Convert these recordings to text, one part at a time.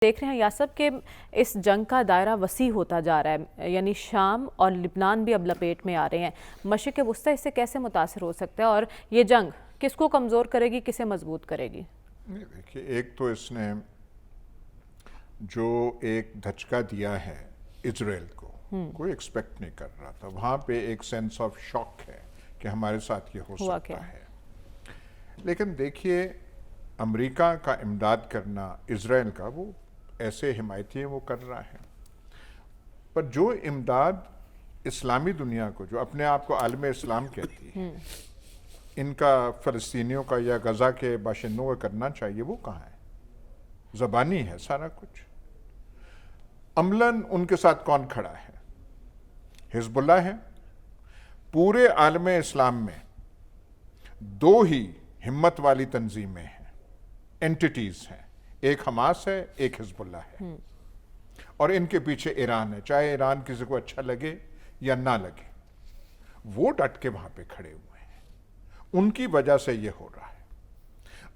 دیکھ رہے ہیں یاسب کہ اس جنگ کا دائرہ وسیع ہوتا جا رہا ہے، یعنی شام اور لبنان بھی اب لپیٹ میں آ رہے ہیں۔ مشرق وسطیٰ اس سے کیسے متاثر ہو سکتا ہے اور یہ جنگ کس کو کمزور کرے گی، کسے مضبوط کرے گی؟ دیکھیے، ایک تو اس نے جو ایک دھچکا دیا ہے اسرائیل کو، کوئی ایکسپیکٹ نہیں کر رہا تھا۔ وہاں پہ ایک سینس آف شاک ہے کہ ہمارے ساتھ یہ ہو سکتا ہے۔ لیکن دیکھیے، امریکہ کا امداد کرنا اسرائیل کا، وہ ایسے حمایتی ہیں وہ کر رہا ہے، پر جو امداد اسلامی دنیا کو، جو اپنے آپ کو عالم اسلام کہتی ہے، ان کا فلسطینیوں کا یا غزہ کے باشندوں کا کرنا چاہیے، وہ کہاں ہے؟ زبانی ہے سارا کچھ۔ عملاً ان کے ساتھ کون کھڑا ہے؟ حزب اللہ ہے۔ پورے عالم اسلام میں دو ہی ہمت والی تنظیمیں ہیں، اینٹیٹیز ہیں، ایک حماس ہے، ایک حزب اللہ ہے، اور ان کے پیچھے ایران ہے، چاہے ایران کسی کو اچھا لگے یا نہ لگے، وہ ڈٹ کے وہاں پہ کھڑے ہوئے ہیں، ان کی وجہ سے یہ ہو رہا ہے۔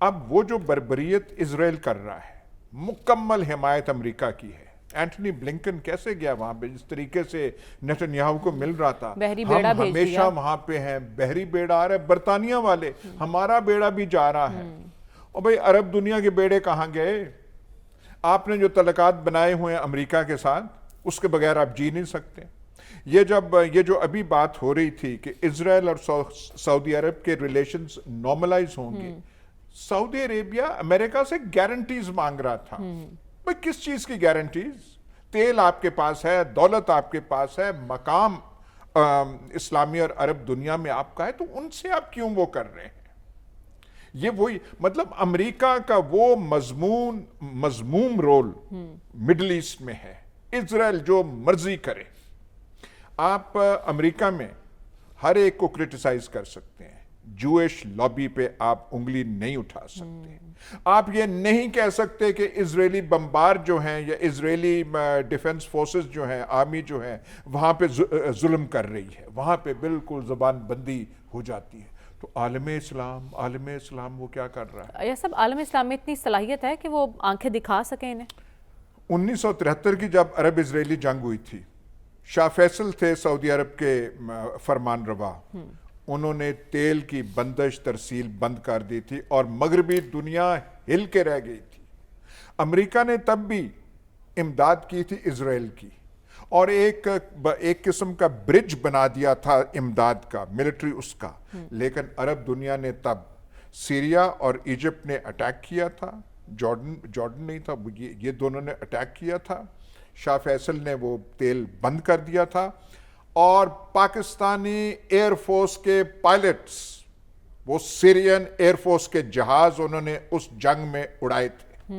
اب وہ جو بربریت اسرائیل کر رہا ہے، مکمل حمایت امریکہ کی ہے۔ اینٹونی بلنکن کیسے گیا وہاں پہ؟ جس طریقے سے نیتنیاہو کو مل رہا تھا، ہم ہمیشہ وہاں پہ ہیں، بحری بیڑا آ رہا ہے، برطانیہ والے، ہمارا بیڑا بھی جا رہا ہے۔ اور بھئی عرب دنیا کے بیڑے کہاں گئے؟ آپ نے جو تعلقات بنائے ہوئے ہیں امریکہ کے ساتھ، اس کے بغیر آپ جی نہیں سکتے۔ یہ جو ابھی بات ہو رہی تھی کہ اسرائیل اور سعودی عرب کے ریلیشنز نارملائز ہوں گے، سعودی عربیہ امریکہ سے گارنٹیز مانگ رہا تھا۔ بھئی کس چیز کی گارنٹیز؟ تیل آپ کے پاس ہے، دولت آپ کے پاس ہے، مقام اسلامی اور عرب دنیا میں آپ کا ہے، تو ان سے آپ کیوں وہ کر رہے ہیں؟ یہ وہی مطلب امریکہ کا وہ مضموم رول مڈل ایسٹ میں ہے۔ اسرائیل جو مرضی کرے، آپ امریکہ میں ہر ایک کو کرٹیسائز کر سکتے ہیں، جوئش لابی پہ آپ انگلی نہیں اٹھا سکتے۔ آپ یہ نہیں کہہ سکتے کہ اسرائیلی بمبار جو ہیں یا اسرائیلی ڈیفنس فورسز جو ہیں، آرمی جو ہے، وہاں پہ ظلم کر رہی ہے، وہاں پہ بالکل زبان بندی ہو جاتی ہے۔ تو عالم اسلام وہ کیا کر رہا ہے؟ یہ سب عالم اسلام میں اتنی صلاحیت ہے کہ وہ آنکھیں دکھا سکیں انہیں؟ 1973 کی جب عرب اسرائیلی جنگ ہوئی تھی، شاہ فیصل تھے سعودی عرب کے فرمان روا، انہوں نے تیل کی بندش ترسیل بند کر دی تھی اور مغربی دنیا ہل کے رہ گئی تھی۔ امریکہ نے تب بھی امداد کی تھی اسرائیل کی، اور ایک قسم کا برج بنا دیا تھا امداد کا، ملٹری اس کا۔ لیکن عرب دنیا نے تب سیریا اور ایجپٹ نے اٹیک کیا تھا، جارڈن نہیں تھا، یہ دونوں نے اٹیک کیا تھا۔ شاہ فیصل نے وہ تیل بند کر دیا تھا، اور پاکستانی ایئر فورس کے پائلٹس، وہ سیرین ایئر فورس کے جہاز انہوں نے اس جنگ میں اڑائے تھے۔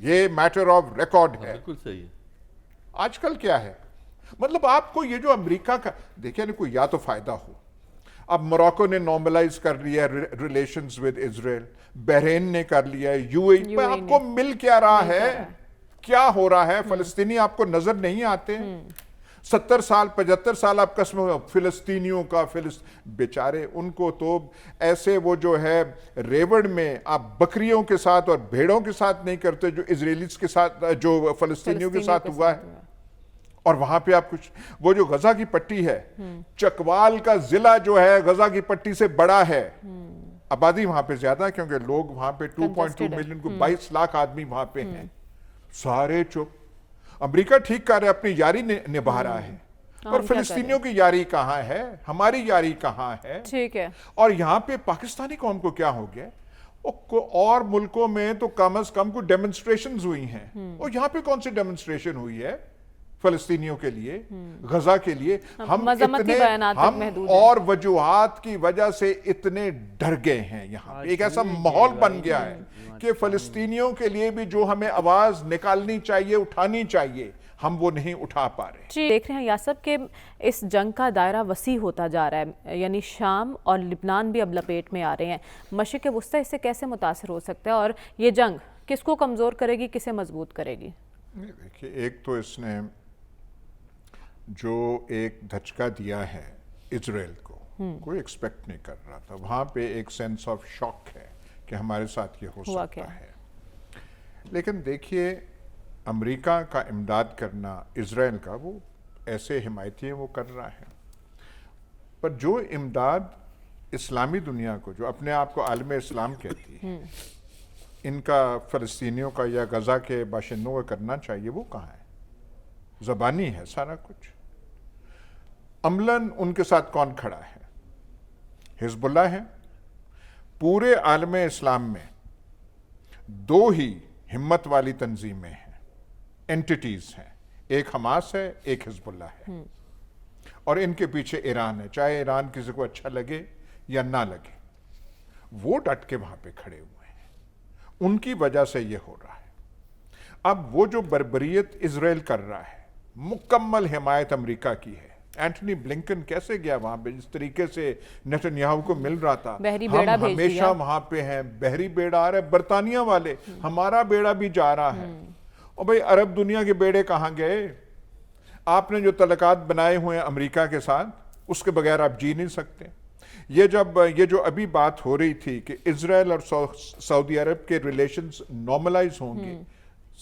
یہ میٹر آف ریکارڈ ہے۔ بالکل صحیح ہے۔ آج کل کیا ہے؟ مطلب آپ کو یہ جو امریکہ کا دیکھیں نا، کوئی یا تو فائدہ ہو۔ اب موراکو نے نارملائز کر لیا ریلیشنز ود اسرائیل، بحرین نے کر لیا، یو اے ای، آپ کو مل کیا رہا ہے؟ کیا ہو رہا ہے؟ فلسطینی آپ کو نظر نہیں آتے؟ 70 سال 75 سال آپ قسم فلسطینیوں کا بیچارے، ان کو تو ایسے وہ جو ہے ریوڑ میں آپ بکریوں کے ساتھ اور بھیڑوں کے ساتھ نہیں کرتے جو اسرائیلیز کے ساتھ، جو فلسطینیوں کے ساتھ ہوا ہے۔ اور وہاں پہ آپ کچھ، وہ جو غزہ کی پٹی ہے، چکوال کا ضلع جو ہے غزہ کی پٹی سے بڑا ہے، آبادی وہاں پہ زیادہ ہے کیونکہ لوگ وہاں پہ 2.2 ملین کو 22 لاکھ آدمی وہاں پہ ہیں، سارے چپ۔ امریکہ ٹھیک کر رہا ہے، اپنی یاری نبھا رہا ہے، اور فلسطینیوں کی یاری کہاں ہے؟ ہماری یاری کہاں ہے؟ ٹھیک ہے۔ اور یہاں پہ پاکستانی قوم کو کیا ہو گیا؟ اور ملکوں میں تو کم از کم کو ڈیمنسٹریشنز ہوئی ہیں، اور یہاں پہ کون سی ڈیمنسٹریشن ہوئی ہے فلسطینیوں کے لیے، غزہ کے لیے؟ ہم اور وجوہات کی وجہ سے اتنے ڈر گئے ہیں، یہاں ایک ایسا ماحول بن گیا ہے کہ فلسطینیوں کے لیے بھی جو ہمیں آواز نکالنی چاہیے، اٹھانی چاہیے، ہم وہ نہیں اٹھا پا رہے۔ دیکھ رہے ہیں یاسب کہ اس جنگ کا دائرہ وسیع ہوتا جا رہا ہے، یعنی شام اور لبنان بھی اب لپیٹ میں آ رہے ہیں۔ مشرق وسطیٰ اس سے کیسے متاثر ہو سکتا ہے اور یہ جنگ کس کو کمزور کرے گی، کسے مضبوط کرے گی؟ دیکھیے، ایک تو اس نے جو ایک دھچکا دیا ہے اسرائیل کو، کوئی ایکسپیکٹ نہیں کر رہا تھا۔ وہاں پہ ایک سینس آف شاک ہے کہ ہمارے ساتھ یہ ہو سکتا ہے۔ لیکن دیکھیے، امریکہ کا امداد کرنا اسرائیل کا، وہ ایسے حمایتی ہیں وہ کر رہا ہے، پر جو امداد اسلامی دنیا کو، جو اپنے آپ کو عالم اسلام کہتی ہے، ان کا فلسطینیوں کا یا غزہ کے باشندوں کا کرنا چاہیے، وہ کہاں ہے؟ زبانی ہے سارا کچھ۔ عملاً ان کے ساتھ کون کھڑا ہے؟ حزب اللہ ہے۔ پورے عالم اسلام میں دو ہی ہمت والی تنظیمیں ہیں، اینٹیٹیز ہیں، ایک حماس ہے، ایک حزب اللہ ہے، اور ان کے پیچھے ایران ہے، چاہے ایران کسی کو اچھا لگے یا نہ لگے، وہ ڈٹ کے وہاں پہ کھڑے ہوئے ہیں، ان کی وجہ سے یہ ہو رہا ہے۔ اب وہ جو بربریت اسرائیل کر رہا ہے، مکمل حمایت امریکہ کی ہے۔ اینٹونی بلنکن کیسے گیا وہاں پہ؟ جس طریقے سے نتنیاہو کو مل رہا تھا، بحری بیڑا ہم بھیج دیا۔ ہمیشہ وہاں پہ ہیں، بحری بیڑا آ رہا ہے، برطانیہ والے، ہمارا بیڑا بھی جا رہا ہے۔ اور بھئی عرب دنیا کے بیڑے کہاں گئے؟ آپ نے جو تعلقات بنائے ہوئے ہیں امریکہ کے ساتھ، اس کے بغیر آپ جی نہیں سکتے۔ یہ جو ابھی بات ہو رہی تھی کہ اسرائیل اور سعودی عرب کے ریلیشنز نارملائز ہوں گے،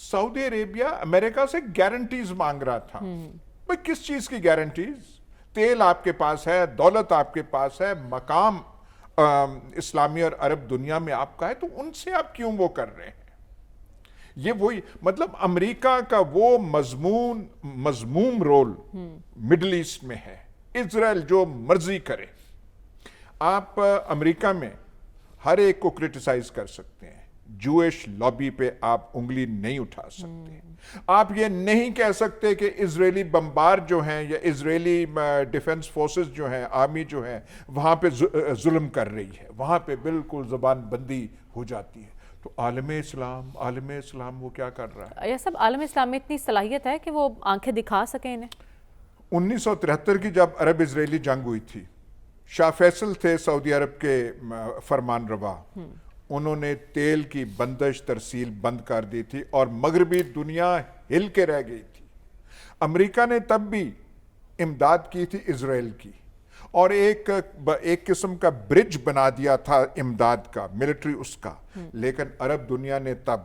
سعودی عربیہ امریکہ سے گارنٹیز مانگ رہا تھا۔ بھئی کس چیز کی گارنٹیز؟ تیل آپ کے پاس ہے، دولت آپ کے پاس ہے، مقام اسلامی اور عرب دنیا میں آپ کا ہے، تو ان سے آپ کیوں وہ کر رہے ہیں؟ یہ وہی مطلب امریکہ کا وہ مضموم رول مڈل ایسٹ میں ہے، اسرائیل جو مرضی کرے۔ آپ امریکہ میں ہر ایک کو کرٹیسائز کر سکتے ہیں، جوئش لابی پہ آپ انگلی نہیں اٹھا سکتے۔ آپ یہ نہیں کہہ سکتے کہ اسرائیلی بمبار جو ہیں یا اسرائیلی ڈیفنس فورسز جو ہیں، آرمی جو ہے، وہاں پہ ظلم کر رہی ہے، وہاں پہ بالکل زبان بندی ہو جاتی ہے۔ تو عالم اسلام وہ کیا کر رہا ہے؟ یہ سب عالم اسلام میں اتنی صلاحیت ہے کہ وہ آنکھیں دکھا سکیں انہیں؟ 1973 کی جب عرب اسرائیلی جنگ ہوئی تھی، شاہ فیصل تھے سعودی عرب کے فرمان روا، انہوں نے تیل کی بندش ترسیل بند کر دی تھی اور مغربی دنیا ہل کے رہ گئی تھی۔ امریکہ نے تب بھی امداد کی تھی اسرائیل کی، اور ایک قسم کا برج بنا دیا تھا امداد کا، ملٹری اس کا، لیکن عرب دنیا نے تب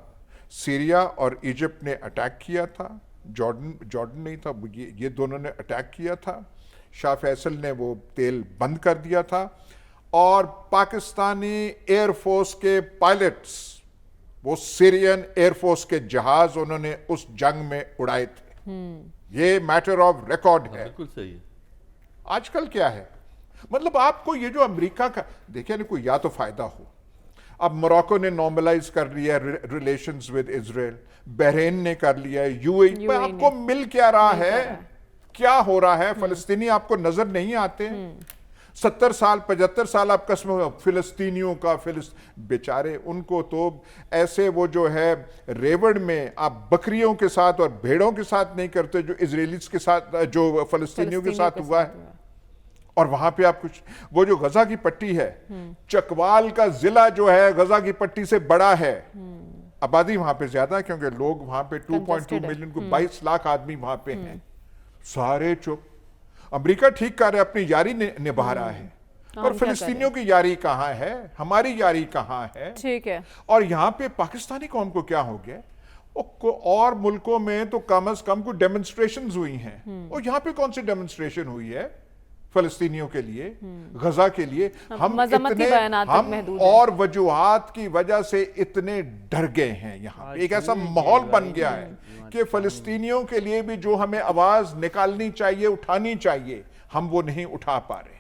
سیریا اور ایجپٹ نے اٹیک کیا تھا، جارڈن نہیں تھا، یہ دونوں نے اٹیک کیا تھا، شاہ فیصل نے وہ تیل بند کر دیا تھا، اور پاکستانی ایئر فورس کے پائلٹس، وہ سیرین ایئر فورس کے جہاز انہوں نے اس جنگ میں اڑائے تھے۔ یہ میٹر آف ریکارڈ ہے۔ بالکل صحیح ہے۔ آج کل کیا ہے؟ مطلب آپ کو یہ جو امریکہ کا دیکھیں نا، کوئی یا تو فائدہ ہو۔ اب موراکو نے نارملائز کر لیا ریلیشنز ود اسرائیل، بحرین نے کر لیا، یو اے ای، آپ کو مل کیا رہا ہے؟ کیا ہو رہا ہے؟ فلسطینی آپ کو نظر نہیں آتے؟ 70 سال 75 سال آپ قسم فلسطینیوں کا بیچارے، ان کو تو ایسے وہ جو ہے ریوڑ میں آپ بکریوں کے ساتھ اور بھیڑوں کے ساتھ نہیں کرتے جو اسرائیلیز کے ساتھ، جو فلسطینیوں کے ساتھ ہوا ہے۔ اور وہاں پہ آپ کچھ، وہ جو غزہ کی پٹی ہے، چکوال کا ضلع جو ہے غزہ کی پٹی سے بڑا ہے، آبادی وہاں پہ زیادہ ہے کیونکہ لوگ وہاں پہ 2.2 ملین کو 22 لاکھ آدمی وہاں پہ ہیں، سارے چپ۔ امریکہ ٹھیک کر رہا ہے، اپنی یاری نبھا رہا ہے، پر فلسطینیوں کی یاری کہاں ہے؟ ہماری یاری کہاں ہے؟ ٹھیک ہے۔ اور یہاں پہ پاکستانی قوم کو کیا ہو گیا؟ اور ملکوں میں تو کم از کم کوئی ڈیمنسٹریشنز ہوئی ہیں، اور یہاں پہ کون سی ڈیمنسٹریشن ہوئی ہے فلسطینیوں کے لیے، غزہ کے لیے؟ ہم اور وجوہات کی وجہ سے اتنے ڈر گئے ہیں، یہاں ایک ایسا ماحول بن گیا ہے کہ فلسطینیوں کے لیے بھی جو ہمیں آواز نکالنی چاہیے، اٹھانی چاہیے، ہم وہ نہیں اٹھا پا رہے۔